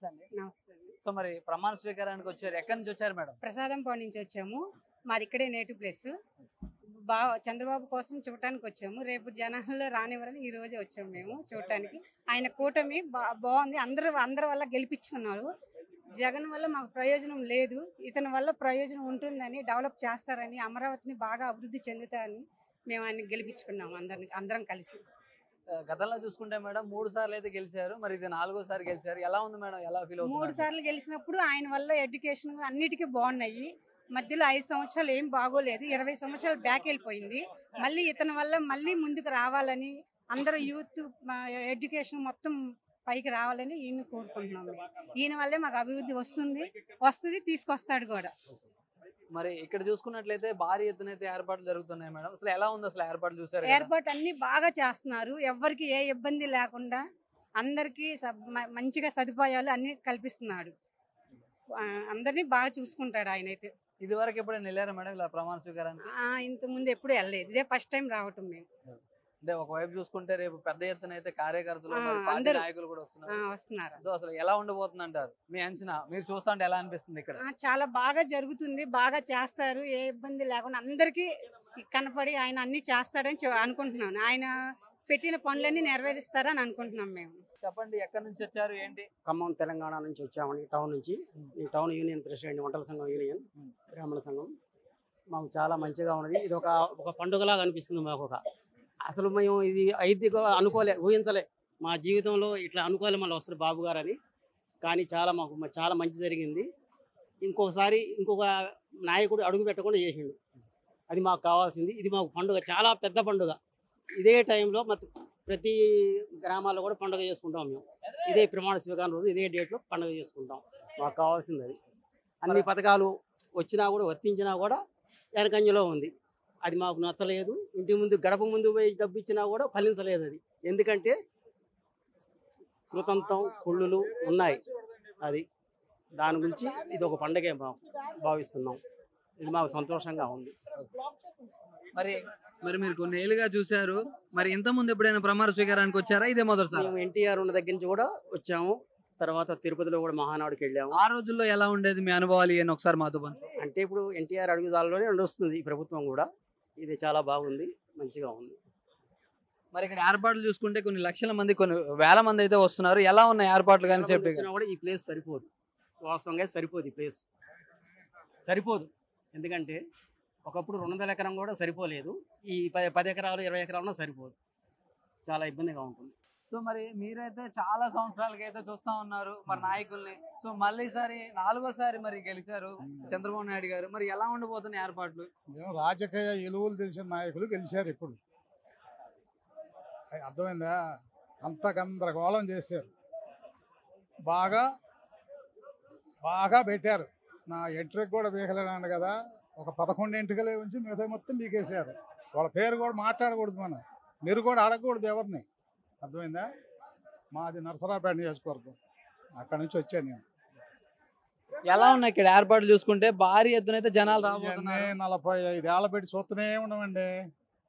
నమస్తే అండి. నమస్తే. సో మరి ప్రమాణ స్వీకారానికి వచ్చారు. ఎక్కడి నుంచి వచ్చారు మేడం? ప్రసాదంపాడు నుంచి వచ్చాము. మాది ఇక్కడే నేటివ్ ప్లేస్. చంద్రబాబు కోసం చూడటానికి వచ్చాము. రేపు జనాల్లో రానివ్వరని ఈ రోజే వచ్చాము మేము చూడటానికి. ఆయన కూటమి బాగుంది. అందరి వల్ల గెలిపించుకున్నారు. జగన్ వల్ల మాకు ప్రయోజనం లేదు. ఇతని వల్ల ప్రయోజనం ఉంటుందని, డెవలప్ చేస్తారని, అమరావతిని బాగా అభివృద్ధి చెందుతారని మేము ఆయన గెలిపించుకున్నాము అందరం కలిసి. గతంలో చూసుకుంటే మేడం 3 సార్లు అయితే గెలిచారు. మరి ఇది 4వ సారి గెలిచారు. ఎలా ఉంది మేడం? ఎలా ఫీల్ అవుతున్నారు? 3 సార్లు గెలిచినప్పుడు ఆయన వల్ల ఎడ్యుకేషన్ అన్నిటికీ బాగున్నాయి. మధ్యలో 5 సంవత్సరాలు ఏం బాగోలేదు. 20 సంవత్సరాలు బ్యాక్ వెళ్ళిపోయింది. మళ్ళీ ఇతని వల్ల మళ్ళీ ముందుకు రావాలని, అందరూ యూత్ ఎడ్యుకేషన్ మొత్తం పైకి రావాలని ఈయన కోరుకుంటున్నాం. ఈయన వల్లే మాకు అభివృద్ధి వస్తుంది, తీసుకొస్తాడు కూడా. మరి ఇక్కడ చూసుకున్నట్లయితే భారీ ఎత్తున అయితే ఏర్పాట్లు జరుగుతున్నాయి మేడం. అసలు ఎలా ఉంది? అసలు ఏర్పాట్లు చూసారు? ఏర్పాటు అన్ని బాగా చేస్తున్నారు. ఎవరికి ఏ ఇబ్బంది లేకుండా అందరికీ మంచిగా సదుపాయాలు అన్ని కల్పిస్తున్నాడు. అందరినీ బాగా చూసుకుంటాడు ఆయన అయితే. ఇది వరకు ఎప్పుడైనా వెళ్ళారా మేడం ఇలా ప్రమాణ స్వీకారానికి? ఇంతకుముందు ఎప్పుడు వెళ్ళలేదు. ఇదే ఫస్ట్ టైం రావటం మేము. అంటే ఒకవైపు చూసుకుంటే రేపు పెద్ద ఎత్తున అయితే కార్యకర్తలు నాయకులు కూడా వస్తున్నారు. సో అసలు ఎలా ఉండబోతుంది అంటారు మీ అంచనా? మీరు చూస్తుంటే ఎలా అనిపిస్తుంది? ఇక్కడ చాలా బాగా జరుగుతుంది, బాగా చేస్తారు. ఏ ఇబ్బంది లేకుండా అందరికీ కనపడి ఆయన అన్ని చేస్తాడని అనుకుంటున్నాను. ఆయన పెట్టిన పనులన్నీ నెరవేరుస్తారని అనుకుంటున్నాం మేము. చెప్పండి, ఎక్కడి నుంచి వచ్చారు ఏంటి? ఖమ్మం తెలంగాణ నుంచి వచ్చామండి. టౌన్ నుంచి. ఈ టౌన్ యూనియన్ ప్రెసిడెంట్, వంటల సంఘం యూనియన్, బ్రాహ్మణ సంఘం. మాకు చాలా మంచిగా ఉన్నది. ఇది ఒక పండుగలాగా అనిపిస్తుంది మాకు. అసలు మేము ఇది ఐదుగా అనుకోలే, ఊహించలే. మా జీవితంలో ఇట్లా అనుకోలే మళ్ళీ వస్తారు బాబు గారు అని. కానీ మాకు చాలా మంచి జరిగింది. ఇంకొక నాయకుడు అడుగు పెట్టకుండా చేసిండు. అది మాకు కావాల్సింది. ఇది మాకు పండుగ, చాలా పెద్ద పండుగ. ఇదే టైంలో ప్రతి గ్రామాల్లో కూడా పండుగ చేసుకుంటాం మేము. ఇదే ప్రమాణ స్వీకారం రోజు ఇదే డేట్లో పండుగ చేసుకుంటాం. మాకు కావాల్సింది అది. అన్ని పథకాలు వచ్చినా కూడా, వర్తించినా కూడా వెనకంజలో ఉంది. అది మాకు నచ్చలేదు. ఇంటి ముందు గడప ముందు పోయి డబ్బు ఇచ్చినా కూడా ఫలించలేదు అది. ఎందుకంటే కృతంతం కుళ్ళులు ఉన్నాయి. అది దాని గురించి ఇది ఒక పండగే మాకు భావిస్తున్నాం. ఇది మాకు సంతోషంగా ఉంది. మరి మీరు కొన్ని ఏళ్ళుగా చూశారు. మరి ఇంతకుముందు ఎప్పుడైనా ప్రమాణ స్వీకారానికి వచ్చారా? ఇదే మొదటిసారి? మేము ఎన్టీఆర్ ఉన్న దగ్గర నుంచి కూడా వచ్చాము. తర్వాత తిరుపతిలో కూడా మహానాడుకి వెళ్ళాము. ఆ రోజుల్లో ఎలా ఉండేది మీ అనుభవాలు? అని ఒకసారి మాతో అంటే ఇప్పుడు ఎన్టీఆర్ అడుగుదాలలోనే నడుస్తుంది ఈ ప్రభుత్వం కూడా. ఇది చాలా బాగుంది, మంచిగా ఉంది. మరి ఇక్కడ ఏర్పాట్లు చూసుకుంటే కొన్ని లక్షల మంది, కొన్ని వేల మంది అయితే వస్తున్నారు. ఎలా ఉన్నాయి ఏర్పాట్లు? కానీ సేఫ్టీ కూడా ఈ ప్లేస్ సరిపోదు. వాస్తవంగా సరిపోదు. ఈ ప్లేస్ సరిపోదు. ఎందుకంటే ఒకప్పుడు 200 ఎకరం కూడా సరిపోలేదు. ఈ 10 ఎకరాలు 20 ఎకరాలు సరిపోదు. చాలా ఇబ్బందిగా ఉంటుంది. సో మరి మీరైతే చాలా సంవత్సరాలకి అయితే చూస్తా ఉన్నారు మరి నాయకుల్ని. సో మళ్ళీ 4వ సారి మరి గెలిచారు చంద్రబాబు నాయుడు గారు. మరి ఎలా ఉండబోతున్నాయి ఏర్పాట్లు? రాజకీయ విలువలు తెలిసిన నాయకులు గెలిచారు. ఇప్పుడు అర్థమైందా? అంత గందరగోళం చేశారు. బాగా పెట్టారు. నా ఎంట్రీకి కూడా బీకలేనాను కదా. ఒక 11 ఎంట్రికలే ఉంచి మిగతా మొత్తం బీకేశారు. వాళ్ళ పేరు కూడా మాట్లాడకూడదు మనం. మీరు కూడా అడగకూడదు ఎవరిని. అర్థమైందా? మాది నరసరావుపేట నియోజకవర్గం. అక్కడ నుంచి వచ్చాను నేను. ఎలా ఉన్నాయి ఇక్కడ ఏర్పాట్లు చూసుకుంటే? భారీ ఎత్తున అయితే జనాలు రాబోతున్నారు. 45 ఏళ్ళ పెట్టి చూస్తూనే ఉండమండి.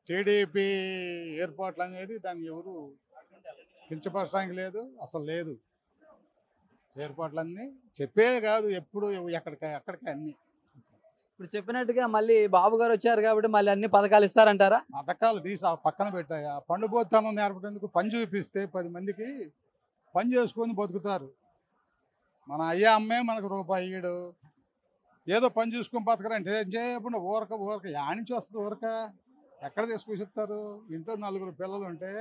టీడీపీ ఏర్పాట్లు అనేది దాన్ని ఎవరు కించపరచడానికి లేదు, అసలు లేదు. ఏర్పాట్లన్నీ చెప్పేది కాదు, ఎప్పుడు ఎక్కడికి అన్నీ. ఇప్పుడు చెప్పినట్టుగా మళ్ళీ బాబు గారు వచ్చారు కాబట్టి మళ్ళీ అన్ని పథకాలు ఇస్తారంటారా? పథకాలు తీసి పక్కన పెట్టాయా? పండుపోతానం నేర్పడానికి పని చూపిస్తే 10 మందికి పని చేసుకొని బతుకుతారు. మన అమ్మే మనకు రూపాయి ఇయ్యడు. ఏదో పని చూసుకొని బతకరంటే ఏం చేయకుండా ఊరక యానించి వస్తుంది. ఊరక ఎక్కడ తీసుకొచ్చిస్తారు? ఇంట్లో 4 పిల్లలు ఉంటే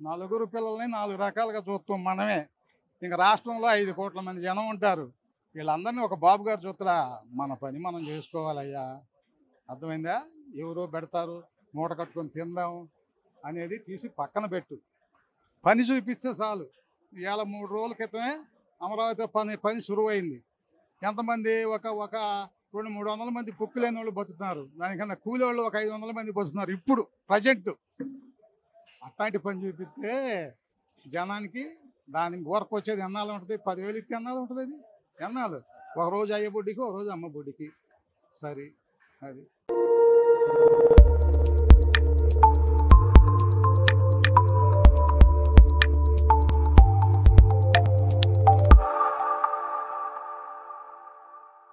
4 పిల్లల్ని 4 రకాలుగా చూస్తాం మనమే. ఇంకా రాష్ట్రంలో 5 కోట్ల మంది జనం ఉంటారు. వీళ్ళందరినీ ఒక బాబు గారు చూస్తారా? మన పని మనం చేసుకోవాలయ్యా. అర్థమైందా? ఎవరో పెడతారు, మూట కట్టుకొని తిందాం అనేది తీసి పక్కన పెట్టు. పని చూపిస్తే చాలు. ఇవాళ 3 రోజుల క్రితమే అమరావతి పని సురువైంది. ఎంతమంది? ఒక 200-300 మంది పుక్కు లేని వాళ్ళు బతుకుతున్నారు. దానికన్నా కూలి వాళ్ళు ఒక 500 మంది బతుకుతున్నారు ఇప్పుడు ప్రజెంట్. అట్లాంటి పని చూపిస్తే జనానికి దాని ఊరకు వచ్చేది ఎన్నాళ్ళు ఉంటుంది? 10,000 ఇస్తే ఎన్నాళ్ళు ఉంటుంది? అది ఎన్నాళ్ళు? ఒకరోజు అయ్య బొడ్డికి, ఒకరోజు అమ్మ బొడ్డికి. సరే అది.